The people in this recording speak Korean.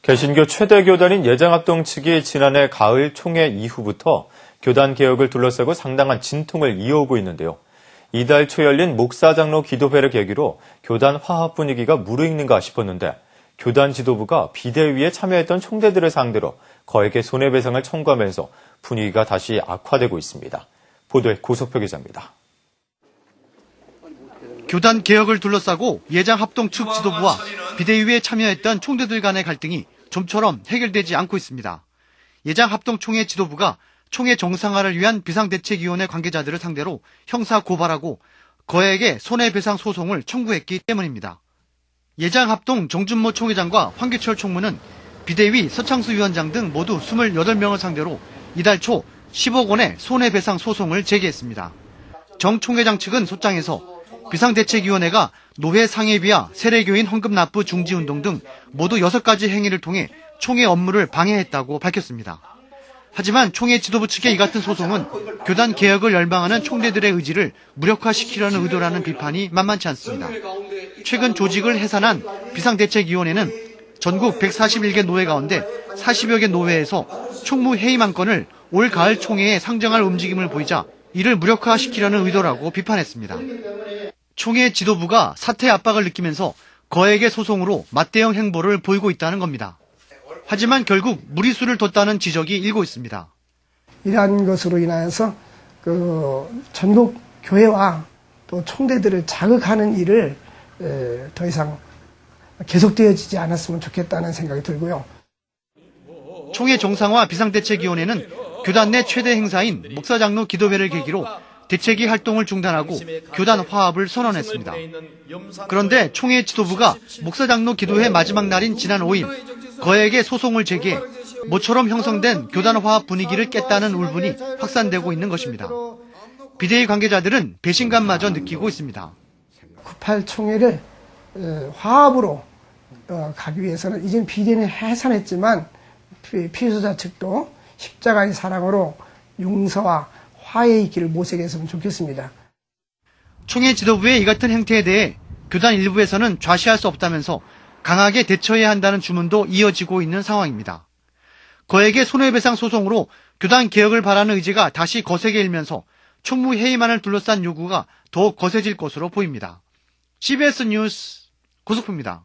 개신교 최대 교단인 예장합동 측이 지난해 가을 총회 이후부터 교단 개혁을 둘러싸고 상당한 진통을 이어오고 있는데요. 이달 초 열린 목사장로 기도회를 계기로 교단 화합 분위기가 무르익는가 싶었는데 교단 지도부가 비대위에 참여했던 총대들을 상대로 거액의 손해배상을 청구하면서 분위기가 다시 악화되고 있습니다. 보도에 고석표 기자입니다. 교단 개혁을 둘러싸고 예장합동 측 지도부와 비대위에 참여했던 총대들 간의 갈등이 좀처럼 해결되지 않고 있습니다. 예장합동총회 지도부가 총회 정상화를 위한 비상대책위원회 관계자들을 상대로 형사 고발하고 거액의 손해배상 소송을 청구했기 때문입니다. 예장합동 정준모 총회장과 황규철 총무는 비대위 서창수 위원장 등 모두 28명을 상대로 이달 초 10억 원의 손해배상 소송을 제기했습니다. 정 총회장 측은 소장에서 비상대책위원회가 노회 상회비와 세례교인 헌금 납부 중지운동 등 모두 6가지 행위를 통해 총회 업무를 방해했다고 밝혔습니다. 하지만 총회 지도부 측의 이 같은 소송은 교단 개혁을 열망하는 총대들의 의지를 무력화시키려는 의도라는 비판이 만만치 않습니다. 최근 조직을 해산한 비상대책위원회는 전국 141개 노회 가운데 40여 개 노회에서 총무 해임안 건을 올 가을 총회에 상정할 움직임을 보이자 이를 무력화시키려는 의도라고 비판했습니다. 총회 지도부가 사퇴 압박을 느끼면서 거액의 소송으로 맞대응 행보를 보이고 있다는 겁니다. 하지만 결국 무리수를 뒀다는 지적이 일고 있습니다. 이러한 것으로 인하여서 전국 교회와 또 총대들을 자극하는 일을 더 이상 계속되어지지 않았으면 좋겠다는 생각이 들고요. 총회 정상화 비상대책위원회는 교단 내 최대 행사인 목사장로 기도회를 계기로 대책위 활동을 중단하고 교단 화합을 선언했습니다. 그런데 총회 지도부가 목사장로 기도회 마지막 날인 지난 5일 거액의 소송을 제기해 모처럼 형성된 교단 화합 분위기를 깼다는 울분이 확산되고 있는 것입니다. 비대위 관계자들은 배신감마저 느끼고 있습니다. 98 총회를 화합으로 가기 위해서는 이제는 비대위는 해산했지만 피해자 측도 십자가의 사랑으로 용서와 화해의 길을 모색했으면 좋겠습니다. 총회 지도부의 이 같은 행태에 대해 교단 일부에서는 좌시할 수 없다면서 강하게 대처해야 한다는 주문도 이어지고 있는 상황입니다. 거액의 손해배상 소송으로 교단 개혁을 바라는 의지가 다시 거세게 일면서 총무 해임안을 둘러싼 요구가 더욱 거세질 것으로 보입니다. CBS 뉴스 고석표입니다.